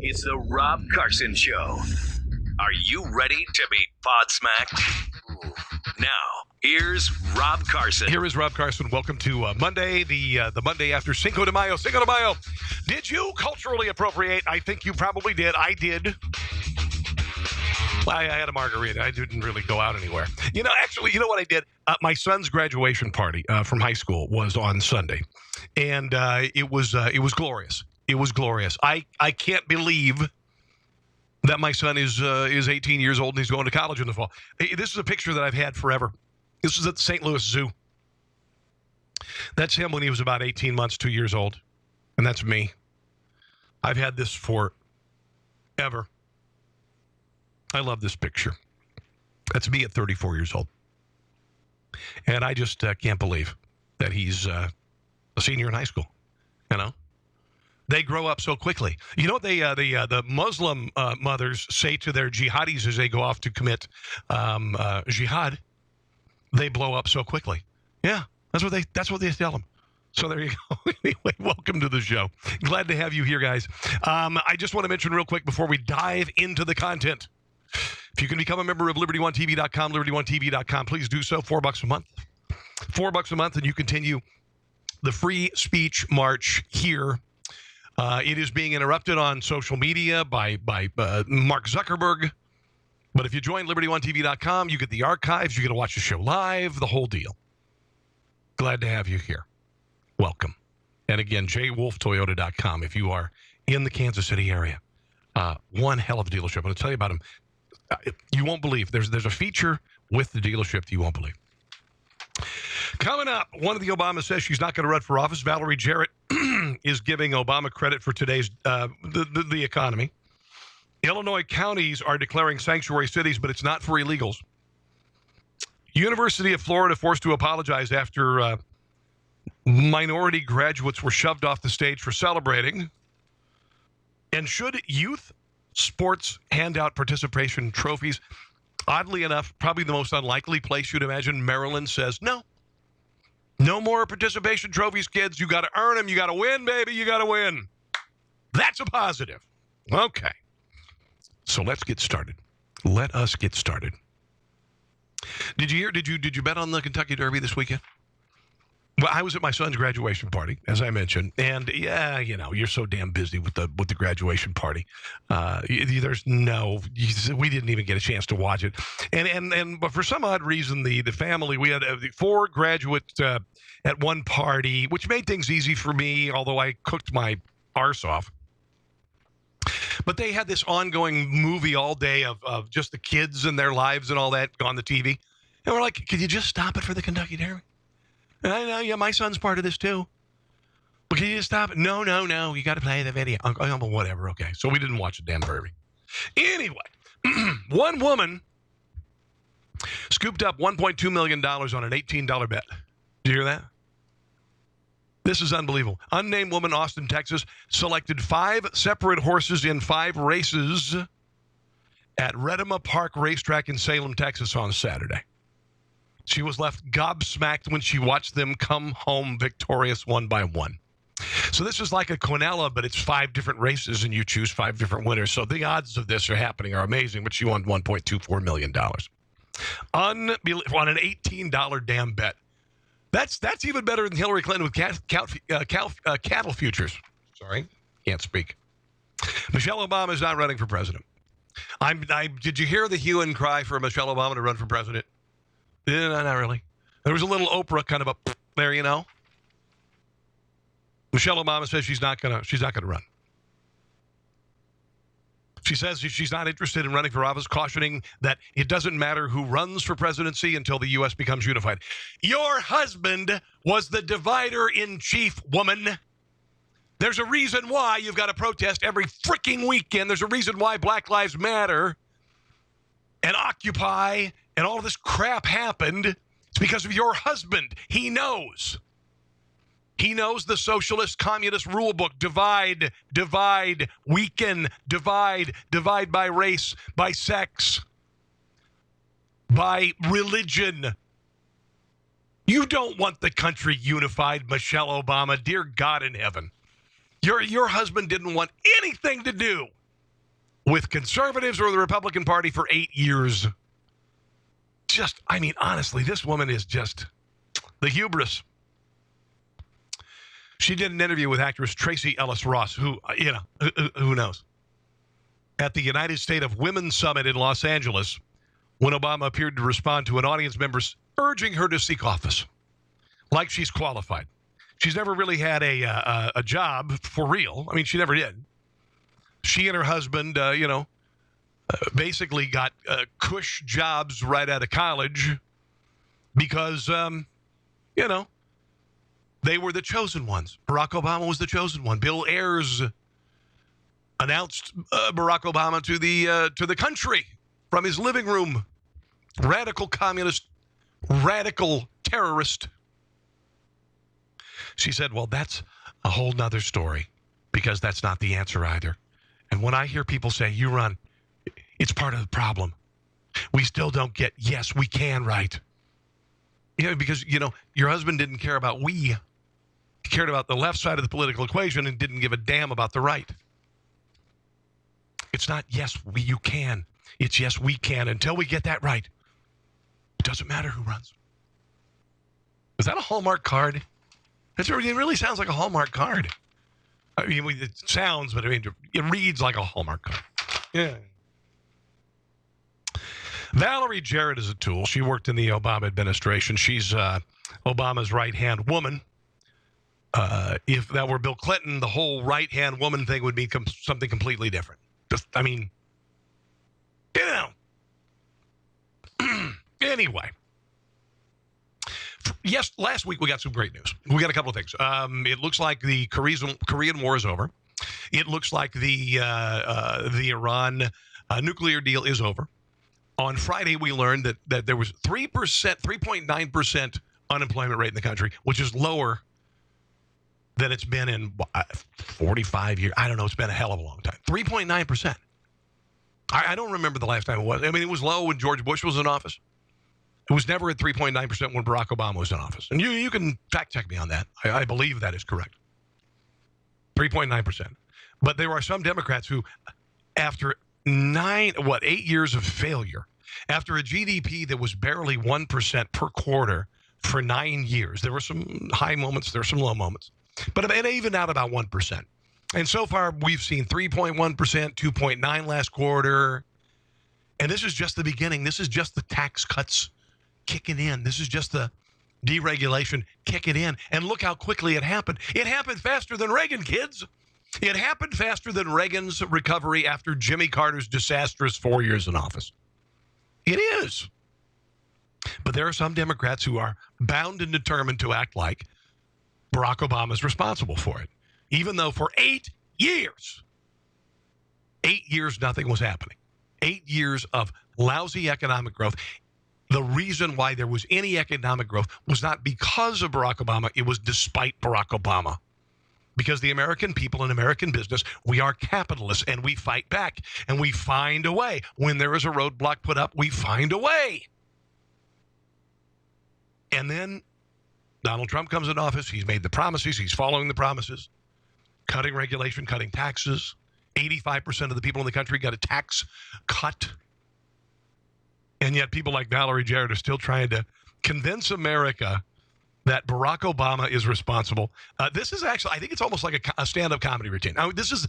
It's the Rob Carson Show. Are you ready to be podsmacked? Now, here's Rob Carson. Here is Rob Carson. Welcome to Monday, the Monday after Cinco de Mayo. Cinco de Mayo. Did you culturally appropriate? I think you probably did. I did. I had a margarita. I didn't really go out anywhere. Actually, you know what I did? My son's graduation party from high school was on Sunday, and it was glorious. It was glorious. I can't believe that my son is 18 years old and he's going to college in the fall. This is a picture that I've had forever. This was at the St. Louis Zoo. That's him when he was about 18 months, 2 years old, and that's me. I've had this forever. I love this picture. That's me at 34 years old. And I just can't believe that he's a senior in high school. They grow up so quickly. You know what the Muslim mothers say to their jihadis as they go off to commit jihad? They blow up so quickly. Yeah, that's what they tell them. So there you go. Anyway, welcome to the show. Glad to have you here, guys. I just want to mention real quick before we dive into the content. If you can become a member of LibertyOneTV.com, LibertyOneTV.com, please do so. $4 a month. $4 a month, and you continue the free speech march here. It is being interrupted on social media by Mark Zuckerberg. But if you join LibertyOneTV.com, you get the archives, you get to watch the show live, the whole deal. Glad to have you here. Welcome. And again, jwolftoyota.com if you are in the Kansas City area. One hell of a dealership. I'm going to tell you about them. You won't believe. There's a feature with the dealership that you won't believe. Coming up, one of the Obamas says she's not going to run for office. Valerie Jarrett is giving Obama credit for today's the economy. Illinois counties are declaring sanctuary cities, but it's not for illegals. University of Florida forced to apologize after minority graduates were shoved off the stage for celebrating. And should youth sports hand out participation trophies? Oddly enough, probably the most unlikely place you'd imagine, Maryland says no. No more participation trophies, kids. You got to earn them. You got to win, baby. You got to win. That's a positive. Okay. So let's get started. Let us get started. Did you hear? Did you bet on the Kentucky Derby this weekend? Well, I was at my son's graduation party, as I mentioned, and yeah, you're so damn busy with the graduation party. We didn't even get a chance to watch it, but for some odd reason, the family, we had 4 graduates at one party, which made things easy for me, although I cooked my arse off. But they had this ongoing movie all day of just the kids and their lives and all that on the TV, and we're like, could you just stop it for the Kentucky Derby? I know, yeah, my son's part of this too. But can you just stop it? No. You got to play the video. Whatever, okay. So we didn't watch the damn Derby. Anyway, one woman scooped up $1.2 million on an $18 bet. Did you hear that? This is unbelievable. Unnamed woman, Austin, Texas, selected 5 separate horses in 5 races at Redema Park Racetrack in Salem, Texas on Saturday. She was left gobsmacked when she watched them come home victorious one by one. So this is like a Quinella, but it's 5 different races, and you choose 5 different winners. So the odds of this are amazing, but she won $1.24 million. Unbelievable. On an $18 damn bet. That's even better than Hillary Clinton with cattle futures. Sorry, can't speak. Michelle Obama is not running for president. Did you hear the hue and cry for Michelle Obama to run for president? No, not really. There was a little Oprah kind of a there, Michelle Obama says she's not gonna run. She says she's not interested in running for office, cautioning that it doesn't matter who runs for presidency until the U.S. becomes unified. Your husband was the divider-in-chief, woman. There's a reason why you've got to protest every freaking weekend. There's a reason why Black Lives Matter and Occupy and all of this crap happened. It's because of your husband. He knows. He knows the socialist communist rule book. Divide, weaken, divide by race, by sex, by religion. You don't want the country unified, Michelle Obama. Dear God in heaven. Your husband didn't want anything to do with conservatives or the Republican Party for 8 years. Honestly, this woman is just the hubris. She did an interview with actress Tracee Ellis Ross, who knows? At the United States of Women Summit in Los Angeles, when Obama appeared to respond to an audience member urging her to seek office, like she's qualified. She's never really had a job for real. I mean, she never did. She and her husband, basically got cush jobs right out of college because, they were the chosen ones. Barack Obama was the chosen one. Bill Ayers announced Barack Obama to the country from his living room. Radical communist, radical terrorist. She said, well, that's a whole nother story because that's not the answer either. And when I hear people say, you run, it's part of the problem. We still don't get, yes, we can, right? Because, your husband didn't care about we. He cared about the left side of the political equation and didn't give a damn about the right. It's not, yes, you can. It's, yes, we can. Until we get that right, it doesn't matter who runs. Is that a Hallmark card? It really sounds like a Hallmark card. I mean, it sounds, but it reads like a Hallmark card. Yeah. Valerie Jarrett is a tool. She worked in the Obama administration. She's Obama's right-hand woman. If that were Bill Clinton, the whole right-hand woman thing would be something completely different. Anyway. Yes, last week we got some great news. We got a couple of things. It looks like the Korean War is over. It looks like the Iran nuclear deal is over. On Friday, we learned that there was 3.9% unemployment rate in the country, which is lower than it's been in 45 years. I don't know. It's been a hell of a long time. 3.9%. I don't remember the last time it was. I mean, it was low when George Bush was in office. It was never at 3.9% when Barack Obama was in office. And you can fact check me on that. I believe that is correct. 3.9%. But there are some Democrats who, after 8 years of failure, after a GDP that was barely 1% per quarter for 9 years, there were some high moments, there were some low moments, but it evened out about 1%. And so far, we've seen 3.1%, 2.9% last quarter. And this is just the beginning. This is just the tax cuts kicking in. This is just the deregulation kicking in. And look how quickly it happened. It happened faster than Reagan, kids. It happened faster than Reagan's recovery after Jimmy Carter's disastrous 4 years in office. It is. But there are some Democrats who are bound and determined to act like Barack Obama is responsible for it. Even though for 8 years, nothing was happening. 8 years of lousy economic growth. The reason why there was any economic growth was not because of Barack Obama. It was despite Barack Obama. Because the American people and American business, we are capitalists and we fight back and we find a way. When there is a roadblock put up, we find a way. And then Donald Trump comes in office. He's made the promises. He's following the promises. Cutting regulation, cutting taxes. 85% of the people in the country got a tax cut. And yet people like Valerie Jarrett are still trying to convince America that Barack Obama is responsible. This is actually, I think it's almost like a stand-up comedy routine. Now, this is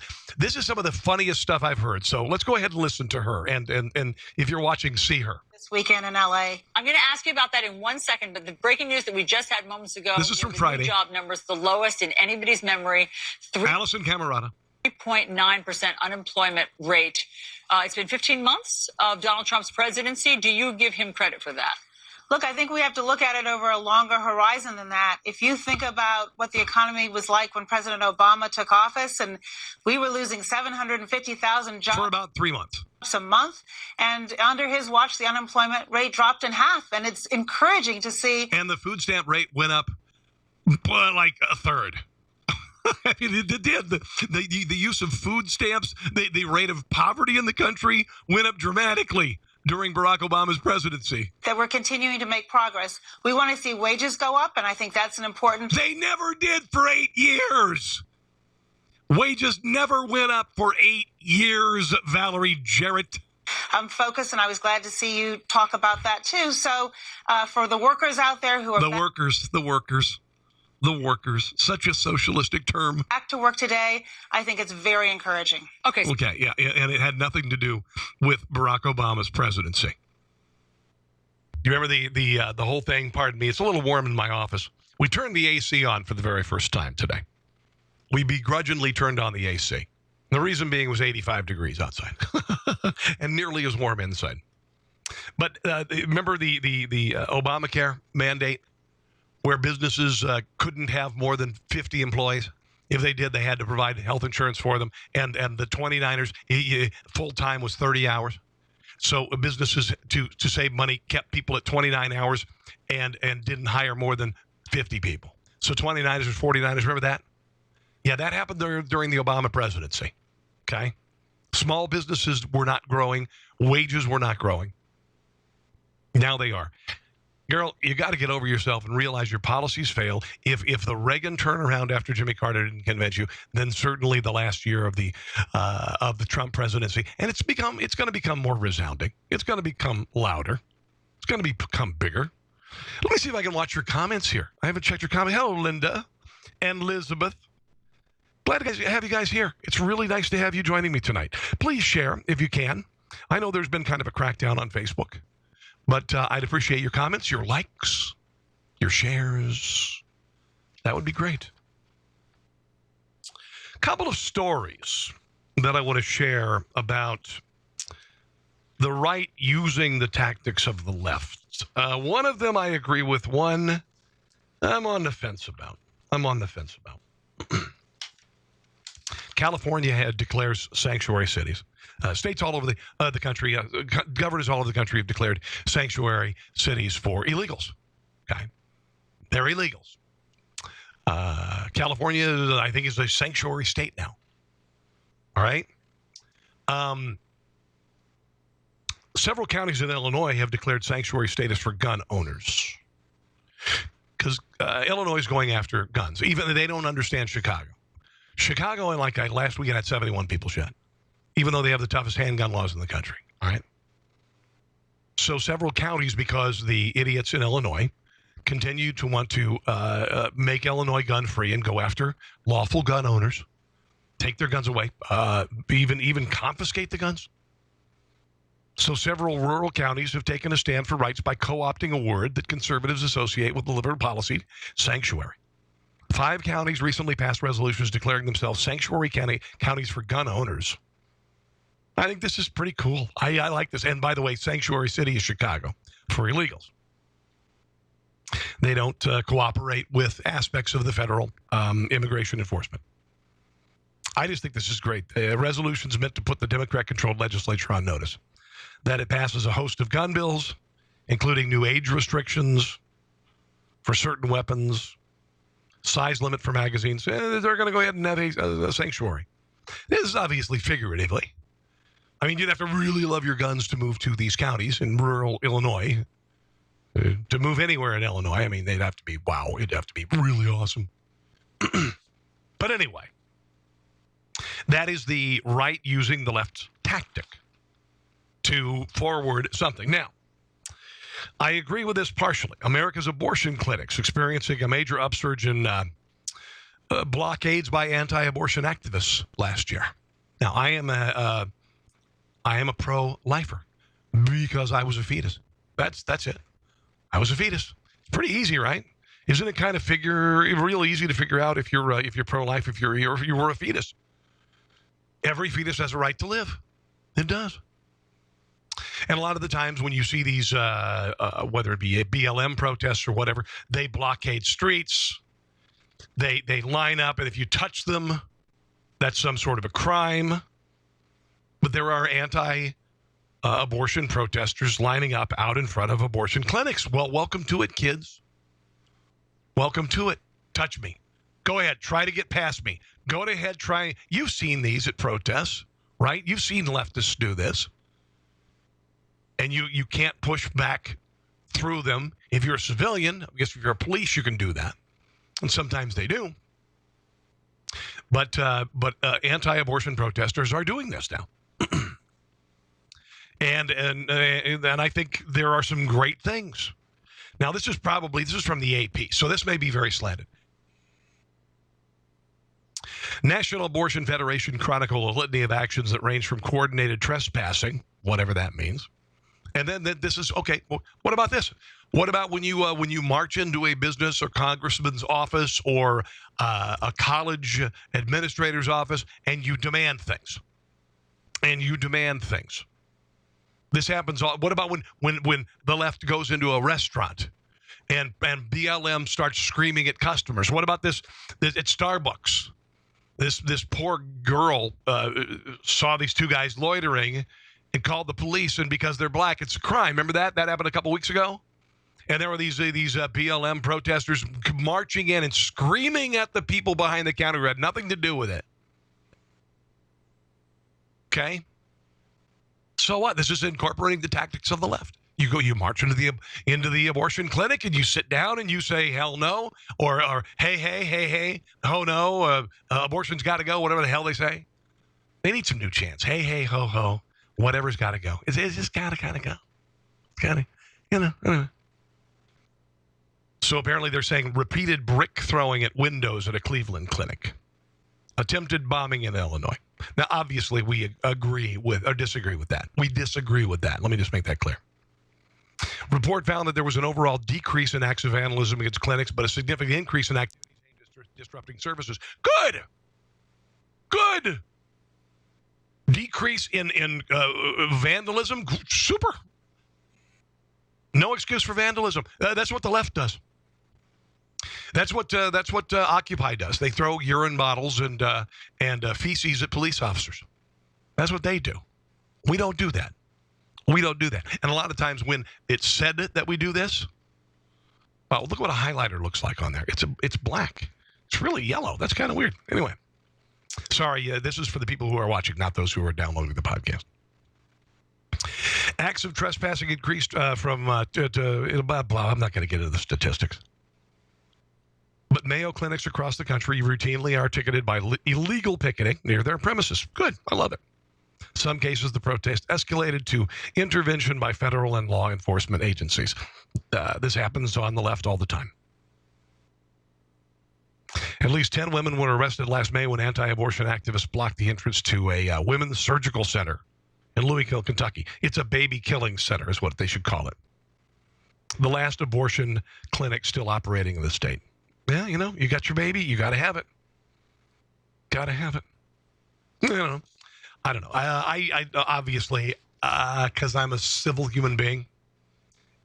some of the funniest stuff I've heard. So let's go ahead and listen to her. And if you're watching, see her. This weekend in L.A. I'm going to ask you about that in 1 second, but the breaking news that we just had moments ago. This is from Friday. Job numbers, the lowest in anybody's memory. Allison Camerata. 3.9% unemployment rate. It's been 15 months of Donald Trump's presidency. Do you give him credit for that? Look, I think we have to look at it over a longer horizon than that. If you think about what the economy was like when President Obama took office, and we were losing 750,000 jobs. For about 3 months. A month. And under his watch, the unemployment rate dropped in half. And it's encouraging to see. And the food stamp rate went up like a third. I mean, it did. The use of food stamps, the rate of poverty in the country went up dramatically during Barack Obama's presidency. That we're continuing to make progress. We want to see wages go up, and I think that's an important... They never did for 8 years. Wages never went up for 8 years, Valerie Jarrett. I'm focused, and I was glad to see you talk about that too. So for the workers out there who are the workers, such a socialistic term. Back to work today, I think it's very encouraging. Okay, yeah, and it had nothing to do with Barack Obama's presidency. You remember the whole thing? Pardon me, it's a little warm in my office. We turned the AC on for the very first time today. We begrudgingly turned on the AC. The reason being was 85 degrees outside and nearly as warm inside. But remember the Obamacare mandate where businesses couldn't have more than 50 employees? If they did, they had to provide health insurance for them. And the 29ers, full-time was 30 hours. So businesses, to save money, kept people at 29 hours and didn't hire more than 50 people. So 29ers or 49ers, remember that? Yeah, that happened during the Obama presidency, okay? Small businesses were not growing. Wages were not growing. Now they are. Girl, you got to get over yourself and realize your policies fail. If the Reagan turnaround after Jimmy Carter didn't convince you, then certainly the last year of the Trump presidency, and it's going to become more resounding. It's going to become louder. It's going to become bigger. Let me see if I can watch your comments here. I haven't checked your comment. Hello, Linda and Elizabeth. Glad to have you guys here. It's really nice to have you joining me tonight. Please share if you can. I know there's been kind of a crackdown on Facebook, but I'd appreciate your comments, your likes, your shares. That would be great. A couple of stories that I want to share about the right using the tactics of the left. One of them I agree with. One I'm on the fence about. California declares sanctuary cities. States all over the country, governors all over the country have declared sanctuary cities for illegals. Okay, they're illegals. California, I think, is a sanctuary state now. All right. Several counties in Illinois have declared sanctuary status for gun owners because Illinois is going after guns. Even they don't understand Chicago. Chicago, last weekend, had 71 people shot, even though they have the toughest handgun laws in the country. All right. So several counties, because the idiots in Illinois continue to want to make Illinois gun-free and go after lawful gun owners, take their guns away, even confiscate the guns. So several rural counties have taken a stand for rights by co-opting a word that conservatives associate with the liberal policy, sanctuary. 5 counties recently passed resolutions declaring themselves sanctuary counties for gun owners. I think this is pretty cool. I like this. And by the way, sanctuary city is Chicago for illegals. They don't cooperate with aspects of the federal immigration enforcement. I just think this is great. Resolutions meant to put the Democrat-controlled legislature on notice that it passes a host of gun bills, including new age restrictions for certain weapons, size limit for magazines. They're going to go ahead and have a sanctuary. This is obviously figuratively. I mean, you'd have to really love your guns to move to these counties in rural Illinois. To move anywhere in Illinois, I mean, they'd have to be, wow, it'd have to be really awesome. But anyway, that is the right using the left tactic to forward something. Now, I agree with this partially. America's abortion clinics experiencing a major upsurge in blockades by anti-abortion activists last year. Now, I am a pro-lifer because I was a fetus. That's it. I was a fetus. It's pretty easy, right? Isn't it kind of real easy to figure out if you're pro-life, if you were a fetus? Every fetus has a right to live. It does. And a lot of the times when you see these, whether it be BLM protests or whatever, they blockade streets. They line up, and if you touch them, that's some sort of a crime. But there are anti-abortion protesters lining up out in front of abortion clinics. Well, welcome to it, kids. Welcome to it. Touch me. Go ahead. Try to get past me. Go ahead. Try. You've seen these at protests, right? You've seen leftists do this. And you can't push back through them. If you're a civilian, I guess if you're a police, you can do that. And sometimes they do. But anti-abortion protesters are doing this now. And I think there are some great things. Now, this is from the AP, so this may be very slanted. National Abortion Federation chronicle a litany of actions that range from coordinated trespassing, whatever that means. And then this is, okay, well, what about this? What about when you march into a business or congressman's office or a college administrator's office and you demand things? This happens. What about when the left goes into a restaurant and BLM starts screaming at customers? What about this at Starbucks? This poor girl saw these two guys loitering and called the police, and because they're black, it's a crime. Remember that? That happened a couple weeks ago? And there were these BLM protesters marching in and screaming at the people behind the counter who had nothing to do with it. Okay? So what? This is incorporating the tactics of the left. You march into the abortion clinic and you sit down and you say hell no, or hey, oh no, abortion's got to go, whatever the hell they say. They need some new chants. Hey, ho, ho, whatever's got to go. It's just got to kind of go. Got to, anyway. So apparently they're saying repeated brick throwing at windows at a Cleveland clinic. Attempted bombing in Illinois. Now, obviously, we agree with or disagree with that. We disagree with that. Let me just make that clear. Report found that there was an overall decrease in acts of vandalism against clinics, but a significant increase in activities aimed at disrupting services. Good. Decrease in vandalism. Super. No excuse for vandalism. That's what the left does. That's what Occupy does. They throw urine bottles and feces at police officers. That's what they do. We don't do that. And a lot of times when it's said that we do this, well, look what a highlighter looks like on there. It's black. It's really yellow. That's kind of weird. Anyway, sorry. This is for the people who are watching, not those who are downloading the podcast. Acts of trespassing increased from blah, blah. I'm not going to get into the statistics. But Mayo clinics across the country routinely are ticketed by illegal picketing near their premises. Good. I love it. Some cases, the protest escalated to intervention by federal and law enforcement agencies. This happens on the left all the time. At least 10 women were arrested last May when anti-abortion activists blocked the entrance to a women's surgical center in Louisville, Kentucky. It's a baby killing center is what they should call it. The last abortion clinic still operating in the state. Yeah, you got your baby, you got to have it. I don't know. I obviously, because I'm a civil human being,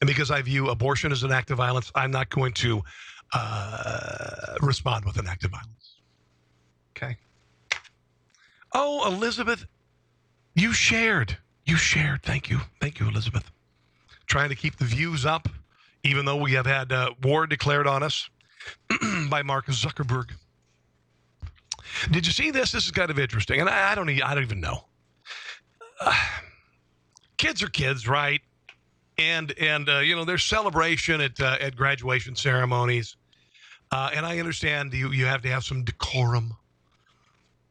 and because I view abortion as an act of violence, I'm not going to respond with an act of violence. Okay. Oh, Elizabeth, you shared. Thank you, Elizabeth. Trying to keep the views up, even though we have had war declared on us by Mark Zuckerberg. Did you see this? This is kind of interesting, and I don't even know. Kids are kids, right? And there's celebration at graduation ceremonies, and I understand you have to have some decorum.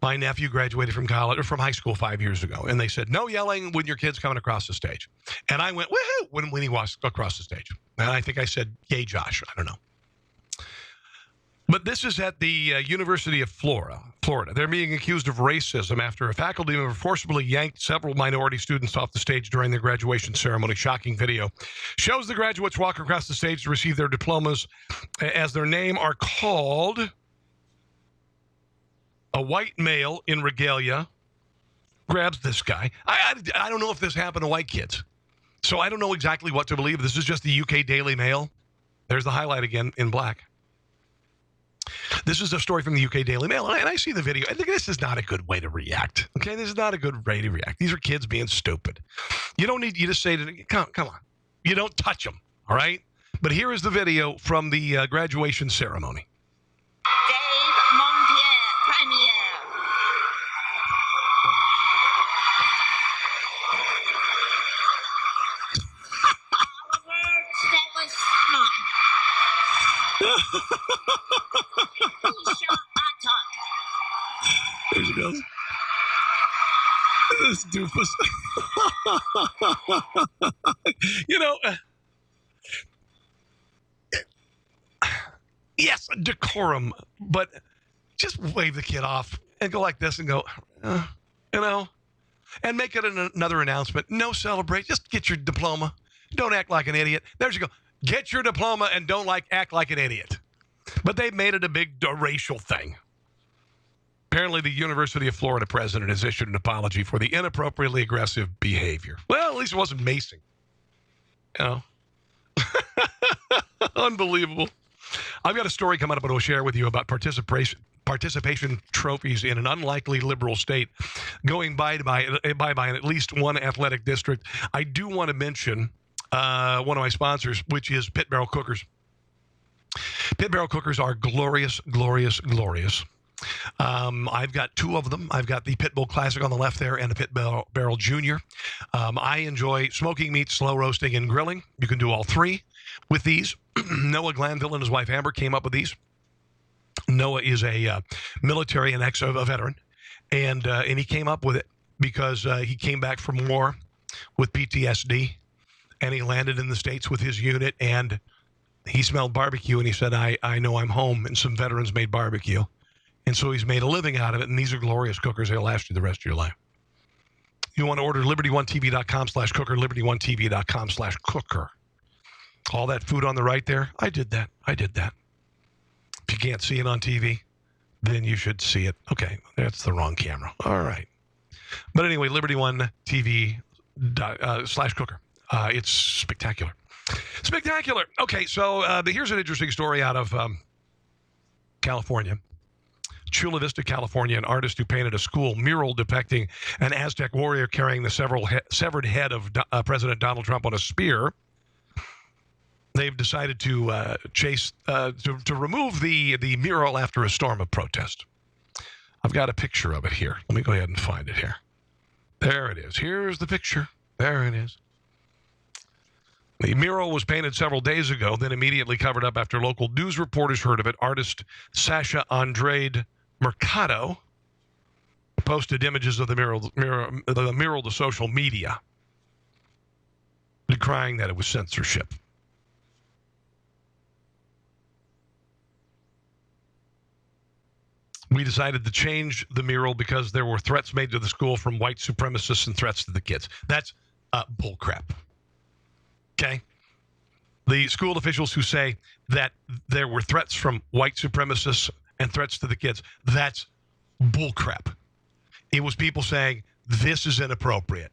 My nephew graduated from college or from high school 5 years ago, and they said no yelling when your kid's coming across the stage. And I went woohoo when he walked across the stage. And I think I said, "Yay, Josh!" I don't know. But this is at the University of Florida. They're being accused of racism after a faculty member forcibly yanked several minority students off the stage during their graduation ceremony. Shocking video shows the graduates walk across the stage to receive their diplomas as their name are called. A white male in regalia grabs this guy. I don't know if this happened to white kids, so I don't know exactly what to believe. This is just the UK Daily Mail. There's the highlight again in black. This is a story from the UK Daily Mail, and I see the video. I think this is not a good way to react. Okay, this is not a good way to react. These are kids being stupid. You just say to them, come on. You don't touch them, all right? But here is the video from the graduation ceremony. Dave Montpierre, Premier. That was fun. He shot my tongue. She goes, this doofus. You know, yes, decorum, but just wave the kid off and go like this and go, you know, and make it another announcement. No celebrate. Just get your diploma. Don't act like an idiot. There you go. Get your diploma and don't act like an idiot. But they made it a big racial thing. Apparently, the University of Florida president has issued an apology for the inappropriately aggressive behavior. Well, at least it wasn't macing. You know? Unbelievable. I've got a story coming up that I'll share with you about participation trophies in an unlikely liberal state going by in at least one athletic district. I do want to mention one of my sponsors, which is Pit Barrel Cookers. Pit Barrel Cookers are glorious, glorious, glorious. I've got two of them. I've got the Pit Bull Classic on the left there and the Pit Barrel Junior. I enjoy smoking meat, slow roasting, and grilling. You can do all three with these. Noah Glanville and his wife Amber came up with these. Noah is a military and a veteran, and he came up with it because he came back from war with PTSD, and he landed in the States with his unit, and he smelled barbecue, and he said, I know I'm home, and some veterans made barbecue. And so he's made a living out of it, and these are glorious cookers. They'll last you the rest of your life. You want to order liberty1tv.com/cooker, liberty1tv.com/cooker. All that food on the right there, I did that. If you can't see it on TV, then you should see it. Okay, that's the wrong camera. All right. But anyway, liberty1tv.com/cooker. It's spectacular. Spectacular. Okay, so here's an interesting story out of California. Chula Vista, California, an artist who painted a school mural depicting an Aztec warrior carrying the severed head of President Donald Trump on a spear. They've decided to remove the mural after a storm of protest. I've got a picture of it here. Let me go ahead and find it here. There it is. Here's the picture. There it is. The mural was painted several days ago, then immediately covered up after local news reporters heard of it. Artist Sasha Andrade Mercado posted images of the mural to social media, decrying that it was censorship. We decided to change the mural because there were threats made to the school from white supremacists and threats to the kids. That's bullcrap. Okay? The school officials who say that there were threats from white supremacists and threats to the kids, that's bullcrap. It was people saying, this is inappropriate.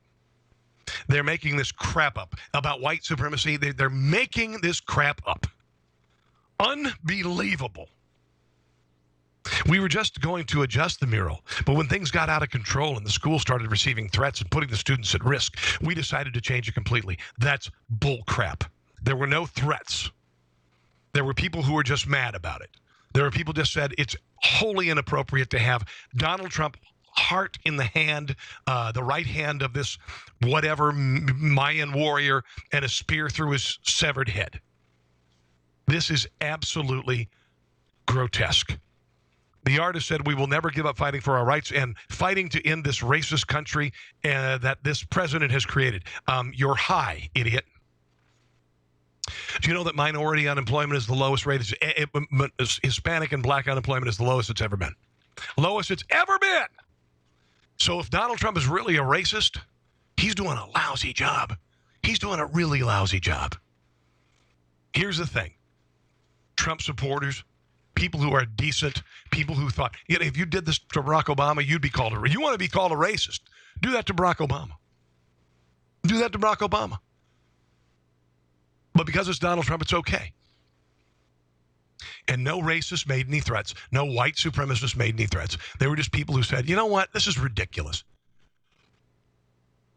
They're making this crap up about white supremacy. They're making this crap up. Unbelievable. We were just going to adjust the mural, but when things got out of control and the school started receiving threats and putting the students at risk, we decided to change it completely. That's bull crap. There were no threats. There were people who were just mad about it. There were people just said it's wholly inappropriate to have Donald Trump heart in the hand, the right hand of this whatever Mayan warrior, and a spear through his severed head. This is absolutely grotesque. The artist said, we will never give up fighting for our rights and fighting to end this racist country that this president has created. You're high, idiot. Do you know that minority unemployment is the lowest rate? Hispanic and black unemployment is the lowest it's ever been. Lowest it's ever been. So if Donald Trump is really a racist, he's doing a lousy job. He's doing a really lousy job. Here's the thing. Trump supporters, people who are decent, people who thought, if you did this to Barack Obama, you'd be called you want to be called a racist. Do that to Barack Obama. Do that to Barack Obama. But because it's Donald Trump, it's okay. And no racist made any threats. No white supremacist made any threats. They were just people who said, you know what? This is ridiculous.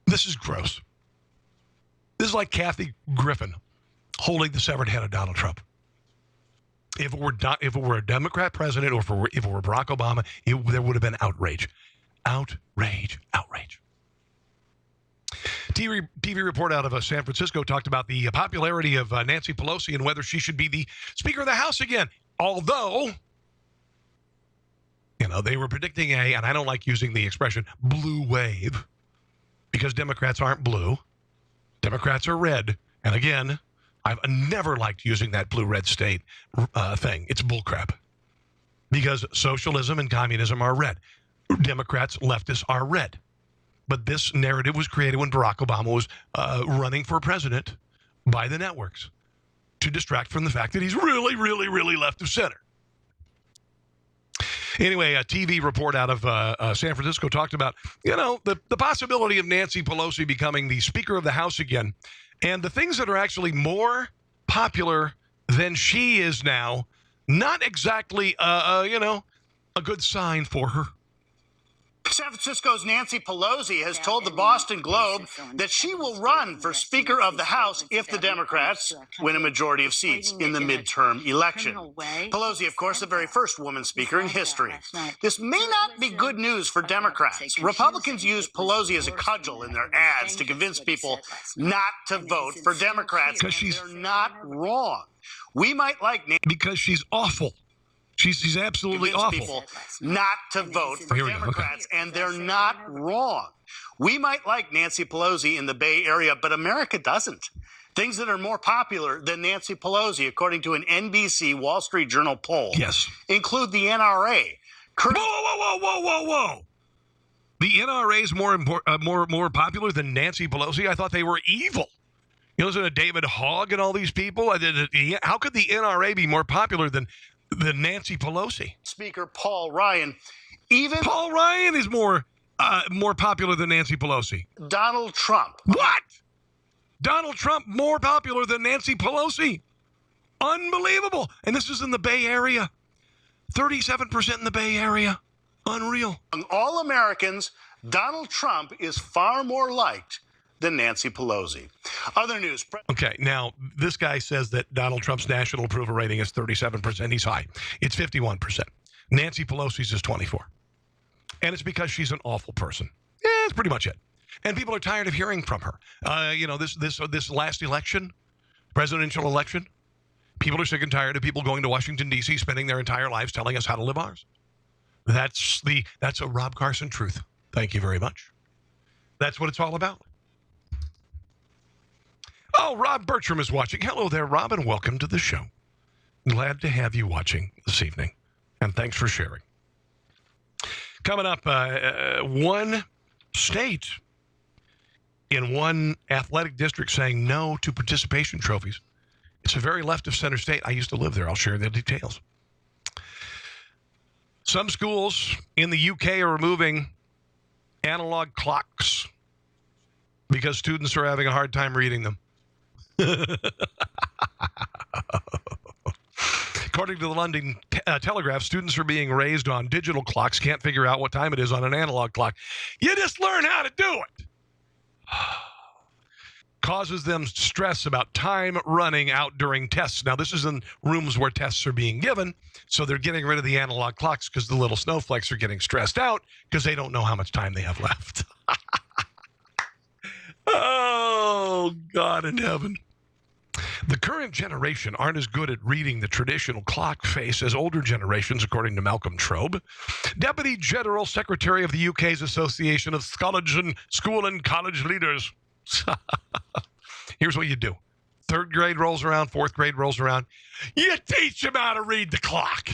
This is gross. This is like Kathy Griffin holding the severed head of Donald Trump. If it were a Democrat president, or if it were Barack Obama, there would have been outrage. Outrage. TV report out of San Francisco talked about the popularity of Nancy Pelosi and whether she should be the Speaker of the House again. Although You know, they were predicting and I don't like using the expression blue wave because Democrats aren't blue. Democrats are red. And again, I've never liked using that blue-red state thing. It's bullcrap. Because socialism and communism are red. Democrats, leftists are red. But this narrative was created when Barack Obama was running for president by the networks to distract from the fact that he's really, really, really left of center. Anyway, a TV report out of San Francisco talked about, the possibility of Nancy Pelosi becoming the Speaker of the House again. And the things that are actually more popular than she is now, not exactly, a good sign for her. San Francisco's Nancy Pelosi has told the Boston Globe that she will run for Speaker of the House if the Democrats win a majority of seats in the midterm election. Pelosi, of course, the very first woman speaker in history. This may not be good news for Democrats. Republicans use Pelosi as a cudgel in their ads to convince people not to vote for Democrats. Because they're not wrong. We might like Nancy because she's awful. She's absolutely awful. People not to vote for Democrats, and they're not wrong. We might like Nancy Pelosi in the Bay Area, but America doesn't. Things that are more popular than Nancy Pelosi, according to an NBC Wall Street Journal poll, include the NRA. Whoa! The NRA is more popular than Nancy Pelosi? I thought they were evil. You listen to David Hogg and all these people. How could the NRA be more popular than Nancy Pelosi? Speaker Paul Ryan. Even Paul Ryan is more popular than Nancy Pelosi. Donald Trump. What? Donald Trump more popular than Nancy Pelosi? Unbelievable. And this is in the Bay Area. 37% in the Bay Area. Unreal. Among all Americans, Donald Trump is far more liked than Nancy Pelosi. Other news. Okay, now, this guy says that Donald Trump's national approval rating is 37%. He's high. It's 51%. Nancy Pelosi's is 24%. And it's because she's an awful person. Yeah, that's pretty much it. And people are tired of hearing from her. This last election, presidential election, people are sick and tired of people going to Washington, D.C., spending their entire lives telling us how to live ours. That's a Rob Carson truth. Thank you very much. That's what it's all about. Oh, Rob Bertram is watching. Hello there, Rob, and welcome to the show. Glad to have you watching this evening, and thanks for sharing. Coming up, one state in one athletic district saying no to participation trophies. It's a very left-of-center state. I used to live there. I'll share the details. Some schools in the UK are removing analog clocks because students are having a hard time reading them. According to the London Telegraph, students are being raised on digital clocks, can't figure out what time it is on an analog clock. You just learn how to do it. Causes them stress about time running out during tests. Now, this is in rooms where tests are being given, so they're getting rid of the analog clocks because the little snowflakes are getting stressed out because they don't know how much time they have left. Oh, God in heaven. The current generation aren't as good at reading the traditional clock face as older generations, according to Malcolm Trobe, Deputy General Secretary of the UK's Association of School and College Leaders. Here's what you do. Third grade rolls around, fourth grade rolls around. You teach them how to read the clock.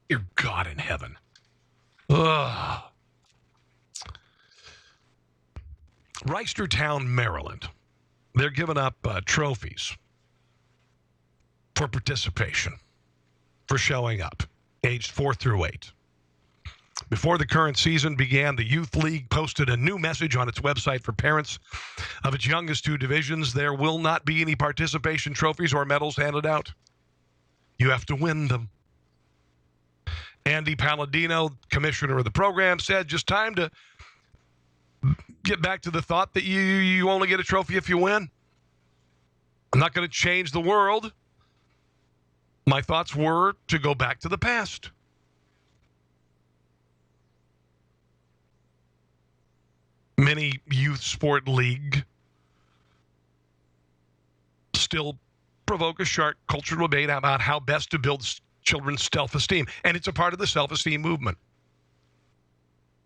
Dear God in heaven. Ugh. Reisterstown, Maryland. They're giving up trophies for participation, for showing up, aged 4 through 8. Before the current season began, the Youth League posted a new message on its website for parents of its youngest 2 divisions. There will not be any participation trophies or medals handed out. You have to win them. Andy Palladino, commissioner of the program, said just time to get back to the thought that you only get a trophy if you win. I'm not going to change the world. My thoughts were to go back to the past. Many youth sport league still provoke a sharp cultural debate about how best to build children's self-esteem. And it's a part of the self-esteem movement.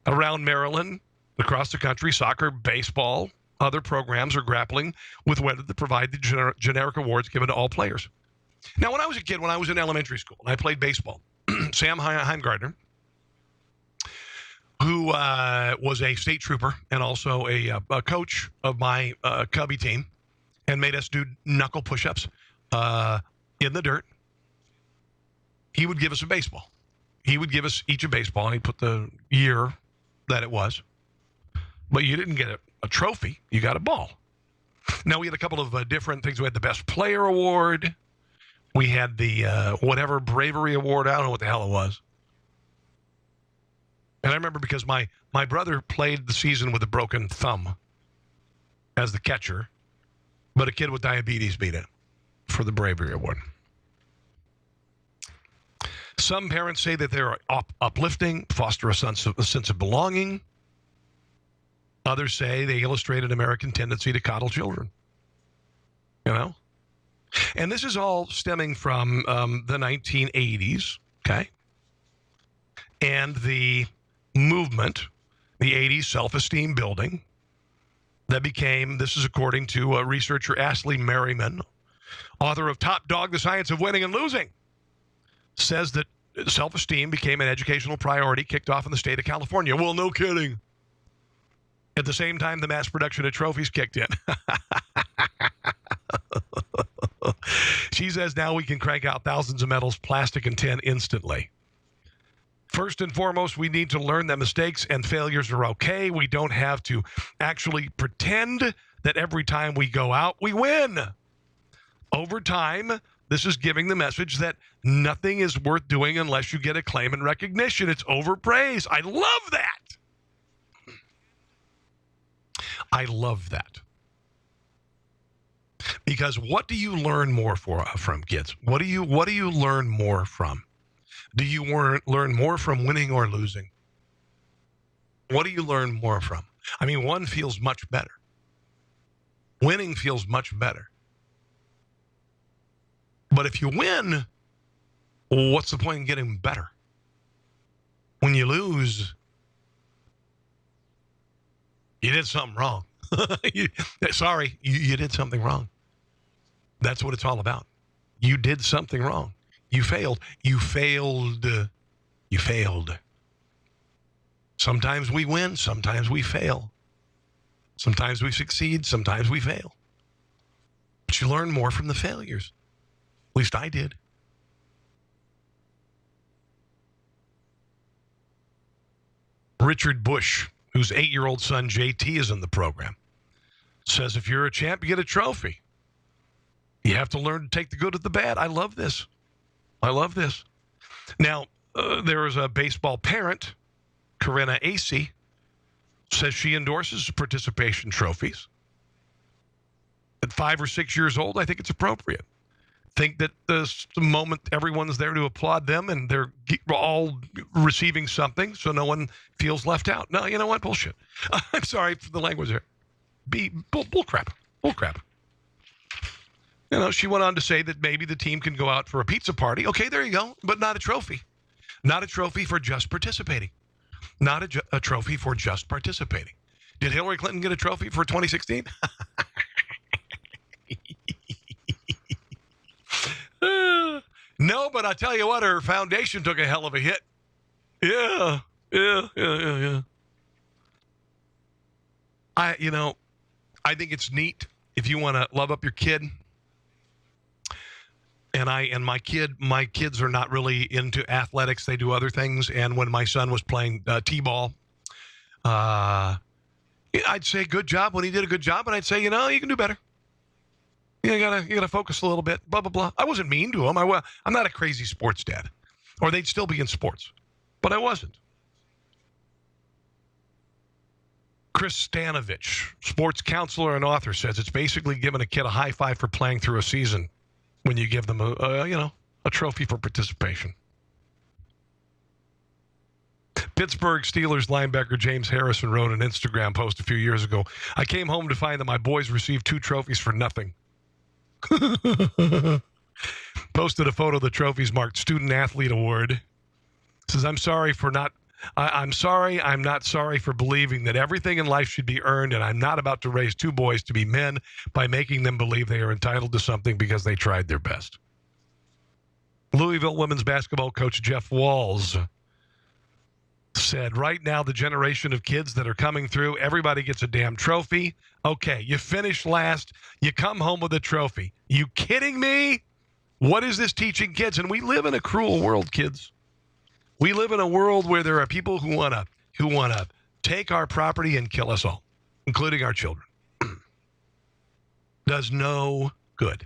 Around Maryland, across the country, soccer, baseball, other programs are grappling with whether to provide the generic awards given to all players. Now, when I was a kid, when I was in elementary school, and I played baseball, Sam Heimgardner, who was a state trooper and also a coach of my Cubby team, and made us do knuckle push-ups in the dirt, he would give us a baseball. He would give us each a baseball, and he'd put the year that it was. But you didn't get a trophy. You got a ball. Now, we had a couple of different things. We had the Best Player Award. We had the whatever Bravery Award. I don't know what the hell it was. And I remember because my brother played the season with a broken thumb as the catcher, but a kid with diabetes beat it for the Bravery Award. Some parents say that they're uplifting, foster a sense of belonging. Others say they illustrate an American tendency to coddle children. You know? And this is all stemming from the 1980s, okay? And the movement, the 80s self-esteem building that became, this is according to researcher Ashley Merriman, author of Top Dog, The Science of Winning and Losing, says that self-esteem became an educational priority kicked off in the state of California. Well, no kidding. At the same time, the mass production of trophies kicked in. She says now we can crank out thousands of medals, plastic and tin instantly. First and foremost, we need to learn that mistakes and failures are okay. We don't have to actually pretend that every time we go out, we win. Over time, this is giving the message that nothing is worth doing unless you get acclaim and recognition. It's overpraise. I love that. I love that. Because what do you learn more from kids? What do you learn more from? Do you learn more from winning or losing? What do you learn more from? I mean, one feels much better. Winning feels much better. But if you win, what's the point in getting better? When you lose, you did something wrong. You did something wrong. That's what it's all about. You did something wrong. You failed. You failed. You failed. Sometimes we win. Sometimes we fail. Sometimes we succeed. Sometimes we fail. But you learn more from the failures. At least I did. Richard Bush, whose 8-year-old son JT is in the program, says if you're a champ, you get a trophy. You have to learn to take the good with the bad. I love this. I love this. Now, there is a baseball parent, Corinna Acey, says she endorses participation trophies. At 5 or 6 years old, I think it's appropriate. Think that the moment everyone's there to applaud them and they're all receiving something so no one feels left out. No, you know what? Bullshit. I'm sorry for the language there. Bull crap. Bull crap. You know, she went on to say that maybe the team can go out for a pizza party. Okay, there you go. But not a trophy. Not a trophy for just participating. Not a trophy for just participating. Did Hillary Clinton get a trophy for 2016? No, but I tell you what, her foundation took a hell of a hit. Yeah. I think it's neat if you want to love up your kid. And my kids are not really into athletics. They do other things. And when my son was playing t-ball, I'd say good job when he did a good job, and I'd say, you can do better. You gotta focus a little bit. Blah blah blah. I wasn't mean to him. I'm not a crazy sports dad, or they'd still be in sports, but I wasn't. Chris Stanovich, sports counselor and author, says it's basically giving a kid a high five for playing through a season when you give them a trophy for participation. Pittsburgh Steelers linebacker James Harrison wrote an Instagram post a few years ago. I came home to find that my boys received 2 trophies for nothing. Posted a photo of the trophies marked Student Athlete Award. Says, I'm sorry, I'm not sorry for believing that everything in life should be earned, and I'm not about to raise two boys to be men by making them believe they are entitled to something because they tried their best. Louisville women's basketball coach Jeff Walls said, right now, the generation of kids that are coming through, everybody gets a damn trophy. Okay, you finish last, you come home with a trophy. You kidding me? What is this teaching kids? And we live in a cruel world, kids. We live in a world where there are people who want to take our property and kill us all, including our children. Does no good.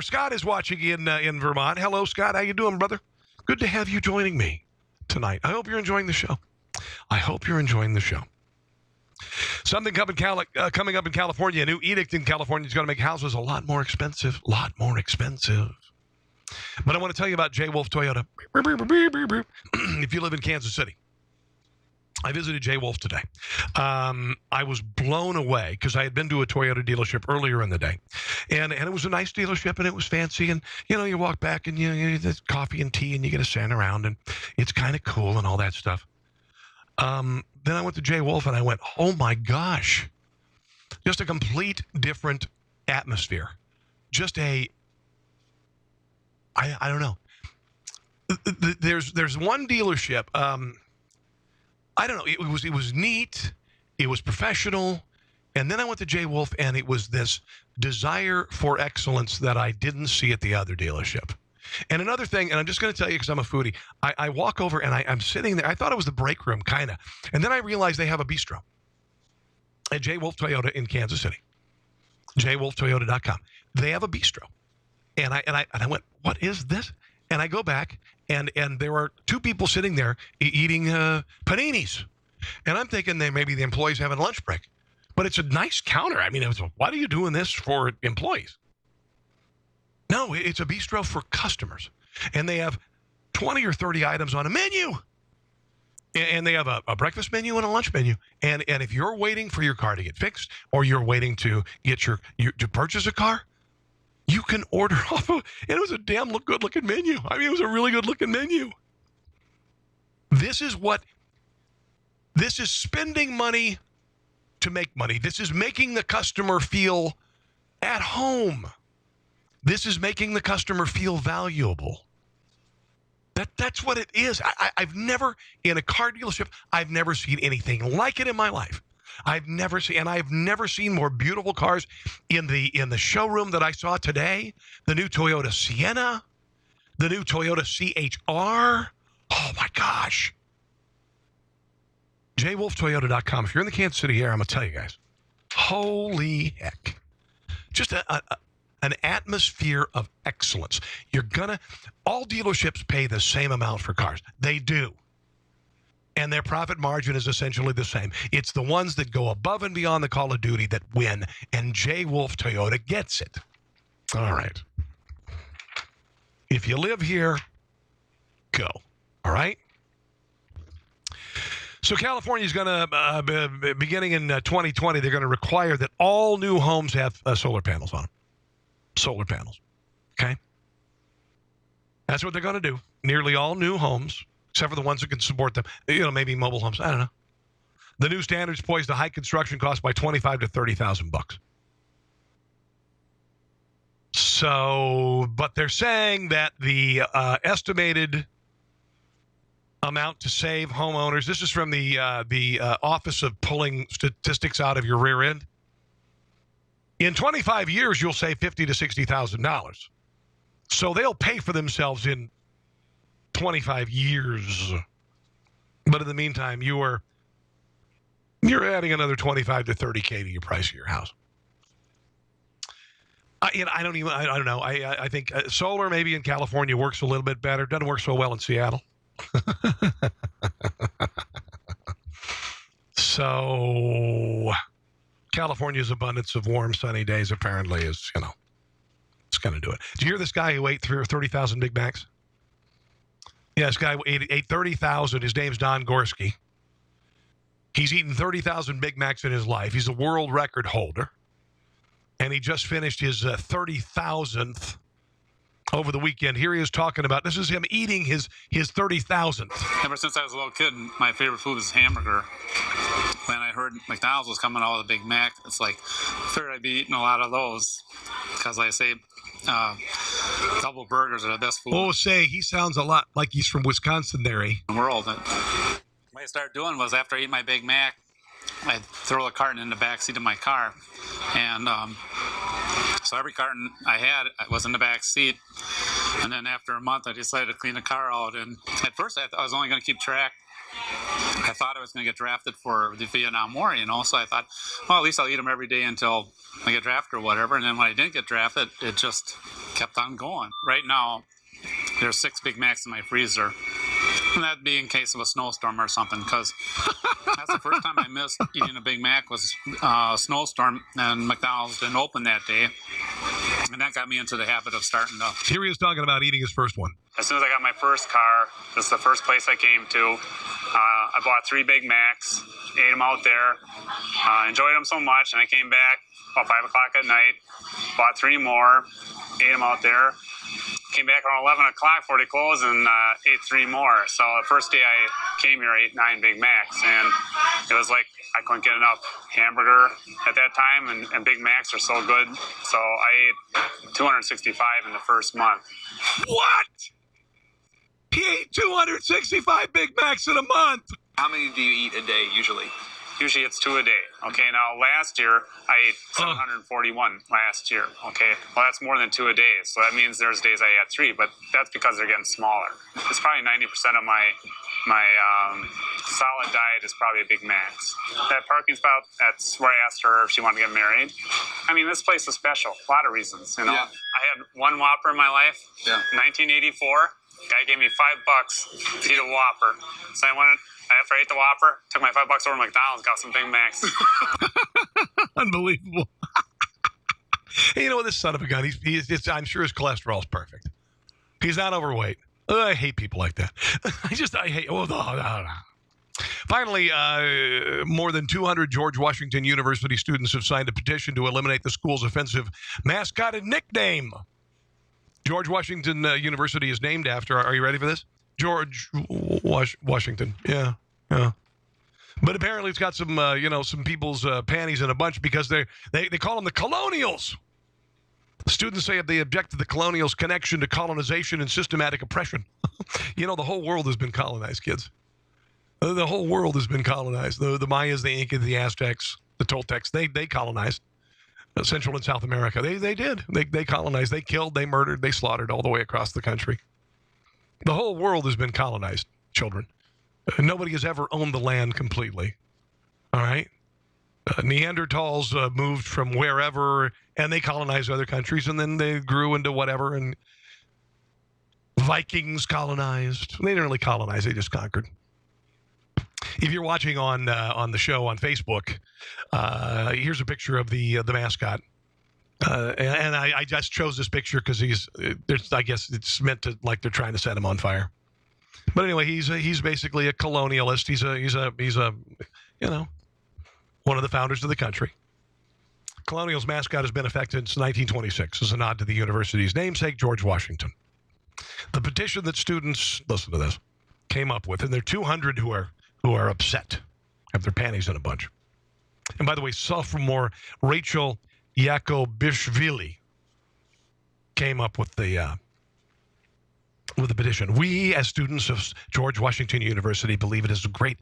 Scott is watching in Vermont. Hello, Scott. How you doing, brother? Good to have you joining me tonight. I hope you're enjoying the show. Something coming up in California. A new edict in California is going to make houses a lot more expensive. But I want to tell you about J. Wolf Toyota. If you live in Kansas City. I visited J. Wolf today. I was blown away because I had been to a Toyota dealership earlier in the day. And it was a nice dealership, and it was fancy. And, you walk back, and you get coffee and tea, and you get to stand around, and it's kind of cool and all that stuff. Then I went to J. Wolf, and I went, oh, my gosh. Just a complete different atmosphere. Just I don't know. There's one dealership. I don't know. It was neat. It was professional. And then I went to J. Wolf, and it was this desire for excellence that I didn't see at the other dealership. And another thing, and I'm just going to tell you because I'm a foodie, I walk over, and I'm sitting there. I thought it was the break room, kind of. And then I realized they have a bistro at J. Wolf Toyota in Kansas City, jwolftoyota.com. They have a bistro. And I went, what is this? And I go back, and there are two people sitting there eating paninis. And I'm thinking maybe the employees having a lunch break. But it's a nice counter. I mean, why are you doing this for employees? No, it's a bistro for customers. And they have 20 or 30 items on a menu. And they have a breakfast menu and a lunch menu. And if you're waiting for your car to get fixed, or you're waiting to get to purchase a car, you can order off of, and it was a damn good-looking menu. I mean, it was a really good-looking menu. This is spending money to make money. This is making the customer feel at home. This is making the customer feel valuable. That's what it is. I've never, in a car dealership, I've never seen anything like it in my life. I've never seen more beautiful cars in the showroom that I saw today. The new Toyota Sienna, the new Toyota CHR. Oh my gosh. jwolftoyota.com. If you're in the Kansas City area, I'm going to tell you guys, holy heck. Just an atmosphere of excellence. All dealerships pay the same amount for cars. They do. And their profit margin is essentially the same. It's the ones that go above and beyond the call of duty that win. And J. Wolf Toyota gets it. All right. If you live here, go. All right? So California is going to, beginning in 2020, they're going to require that all new homes have solar panels on them. Solar panels. Okay? That's what they're going to do. Nearly all new homes, except for the ones that can support them. Maybe mobile homes. I don't know. The new standards poised to hike construction costs by $25,000 to $30,000. So, but they're saying that the estimated amount to save homeowners. This is from the Office of Pulling Statistics Out of Your Rear End. In 25 years, you'll save $50,000 to $60,000. So they'll pay for themselves in 25 years. But in the meantime, you're adding another $25,000 to $30,000 to your price of your house. I don't know. I think solar maybe in California works a little bit better. Doesn't work so well in Seattle. So California's abundance of warm, sunny days apparently is, it's going to do it. Did you hear this guy who ate 30,000 Big Macs? Yeah, this guy ate 30,000. His name's Don Gorski. He's eaten 30,000 Big Macs in his life. He's a world record holder. And he just finished his 30,000th over the weekend. Here he is talking about, this is him eating his 30,000th. Ever since I was a little kid, my favorite food was hamburger. When I heard McDonald's was coming out with a Big Mac, it's like, I figured I'd be eating a lot of those. Because like I say, double burgers are the best food Oh, say, he sounds a lot like he's from Wisconsin there, eh? in the world. And what I started doing was after I eat my Big Mac, I'd throw the carton in the back seat of my car. And so every carton I had was in the back seat. And then after a month, I decided to clean the car out. And at first, I was only going to keep track. I thought I was going to get drafted for the Vietnam War, you know. So I thought, well, at least I'll eat them every day until I get drafted or whatever. And then when I didn't get drafted, it just kept on going. Right now, there's 6 Big Macs in my freezer. And that'd be in case of a snowstorm or something, because that's the first time I missed eating a Big Mac was a snowstorm, and McDonald's didn't open that day. And that got me into the habit of starting to. Here he is talking about eating his first one. As soon as I got my first car, this is the first place I came to. I bought 3 Big Macs, ate them out there, enjoyed them so much, and I came back about 5 o'clock at night, bought 3 more, ate them out there. Came back around 11 o'clock before they closed and ate 3 more. So the first day I came here, I ate 9 Big Macs, and it was like I couldn't get enough hamburger at that time, and Big Macs are so good. So I ate 265 in the first month. What? He ate 265 Big Macs in a month. How many do you eat a day usually? Usually it's 2 a day. Okay, now last year I ate 741 last year. Okay, well that's more than 2 a day. So that means there's days I had 3, but that's because they're getting smaller. It's probably 90% of my solid diet is probably Big Macs. That parking spot, that's where I asked her if she wanted to get married. I mean, this place is special. A lot of reasons, you know. Yeah. I had 1 Whopper in my life. Yeah. 1984. Guy gave me $5 to eat a Whopper. So after I ate the Whopper, took my $5 over to McDonald's, got some Big Macs. Unbelievable. Hey, you know what? This son of a gun, I'm sure his cholesterol's perfect. He's not overweight. I hate people like that. I hate. Oh, no. Finally, more than 200 George Washington University students have signed a petition to eliminate the school's offensive mascot and nickname. George Washington University is named after, are you ready for this? George Washington. Yeah. But apparently it's got some, some people's panties in a bunch because they call them the colonials. Students say they object to the colonials' connection to colonization and systematic oppression. You know, the whole world has been colonized, kids. The whole world has been colonized. The Mayas, the Incas, the Aztecs, the Toltecs, they colonized Central and South America. They did. They colonized. They killed. They murdered. They slaughtered all the way across the country. The whole world has been colonized, children. Nobody has ever owned the land completely. All right? Neanderthals moved from wherever, and they colonized other countries, and then they grew into whatever, and Vikings colonized. They didn't really colonize. They just conquered. If you're watching on the show on Facebook, here's a picture of the mascot. And I just chose this picture because I guess it's meant to, like, they're trying to set him on fire. But anyway, he's basically a colonialist. He's a one of the founders of the country. Colonial's mascot has been effective since 1926 as a nod to the university's namesake, George Washington. The petition that students, listen to this, came up with, and there are 200 who are upset, have their panties in a bunch. And by the way, sophomore Rachel Yakobishvili came up with the petition. We, as students of George Washington University, believe it is a great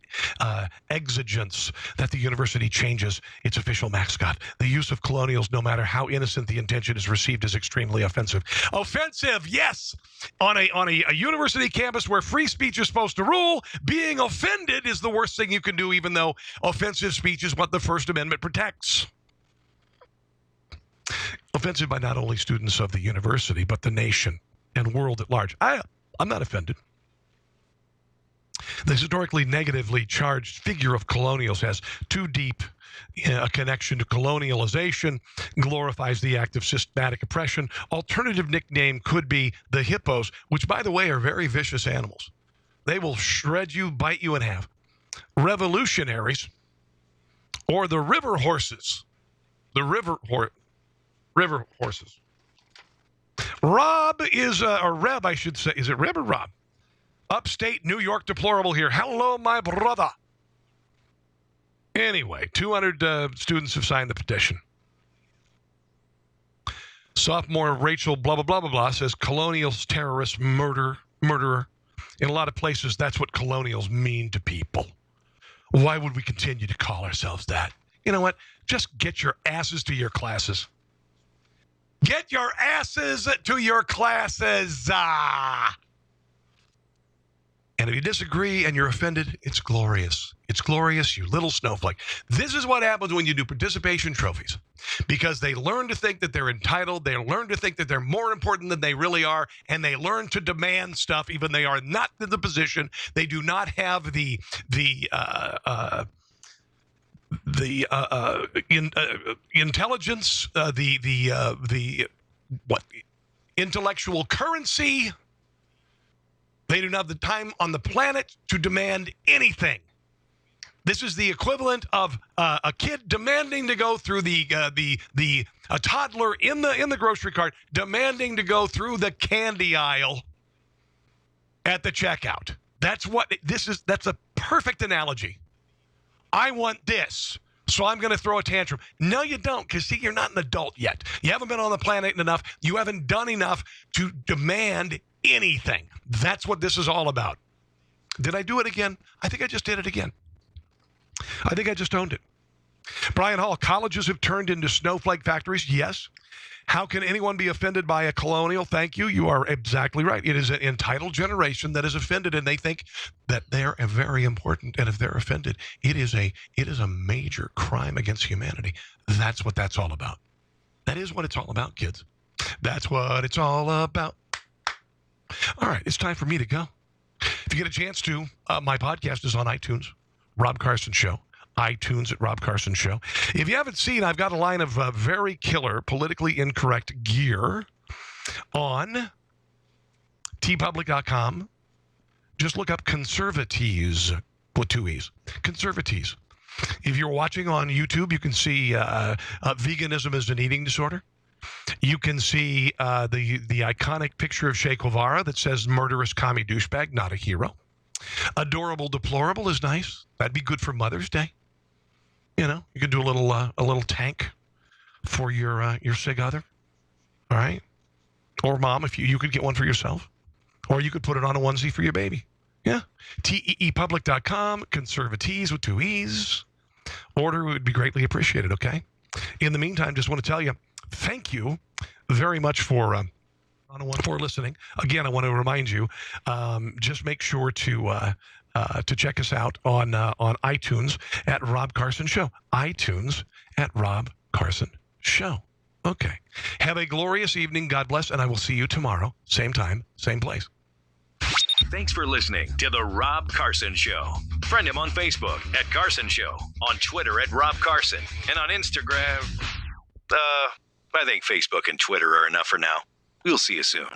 exigence that the university changes its official mascot. The use of colonials, no matter how innocent the intention, is received as extremely offensive. Offensive, yes! On a university campus where free speech is supposed to rule, being offended is the worst thing you can do, even though offensive speech is what the First Amendment protects. Offensive by not only students of the university, but the nation and world at large. I'm not offended. The historically negatively charged figure of colonials has too deep a connection to colonialization, glorifies the act of systematic oppression. Alternative nickname could be the hippos, which, by the way, are very vicious animals. They will shred you, bite you in half. Revolutionaries, or the river horses. The river horses. Rob is, or Reb, I should say. Is it Reb or Rob? Upstate New York deplorable here. Hello, my brother. Anyway, 200 students have signed the petition. Sophomore Rachel blah, blah, blah, blah, blah says colonials, terrorists, murderer. In a lot of places, that's what colonials mean to people. Why would we continue to call ourselves that? You know what? Just get your asses to your classes. Get your asses to your classes. And if you disagree and you're offended, it's glorious. It's glorious, you little snowflake. This is what happens when you do participation trophies. Because they learn to think that they're entitled, they learn to think that they're more important than they really are, and they learn to demand stuff even they are not in the position. They do not have the intelligence, intellectual currency. They do not have the time on the planet to demand anything. This is the equivalent of a kid demanding to go through a toddler in the grocery cart demanding to go through the candy aisle at the checkout. That's what this is. That's a perfect analogy. I want this, so I'm going to throw a tantrum. No, you don't, because see, you're not an adult yet. You haven't been on the planet enough. You haven't done enough to demand anything. That's what this is all about. Did I do it again? I think I just did it again. I think I just owned it. Brian Hall, colleges have turned into snowflake factories. Yes. How can anyone be offended by a colonial? Thank you. You are exactly right. It is an entitled generation that is offended, and they think that they're very important. And if they're offended, it is a major crime against humanity. That's what that's all about. That is what it's all about, kids. That's what it's all about. All right, it's time for me to go. If you get a chance to, my podcast is on iTunes, Rob Carson Show. iTunes at Rob Carson Show. If you haven't seen, I've got a line of very killer, politically incorrect gear on tpublic.com. Just look up conservatees with 2 E's. Conservatees. If you're watching on YouTube, you can see veganism is an eating disorder. You can see the iconic picture of Che Guevara that says murderous commie douchebag, not a hero. Adorable deplorable is nice. That'd be good for Mother's Day. You know, you could do a little tank for your sig other. All right. Or mom, if you could get one for yourself. Or you could put it on a onesie for your baby. Yeah. TEEpublic.com, conservatees with 2 E's. Order would be greatly appreciated, okay? In the meantime, just want to tell you, thank you very much for listening. Again, I want to remind you, just make sure to check us out on iTunes at Rob Carson Show. iTunes at Rob Carson Show. Okay. Have a glorious evening. God bless, and I will see you tomorrow. Same time, same place. Thanks for listening to The Rob Carson Show. Friend him on Facebook at Carson Show, on Twitter at Rob Carson, and on Instagram, I think Facebook and Twitter are enough for now. We'll see you soon.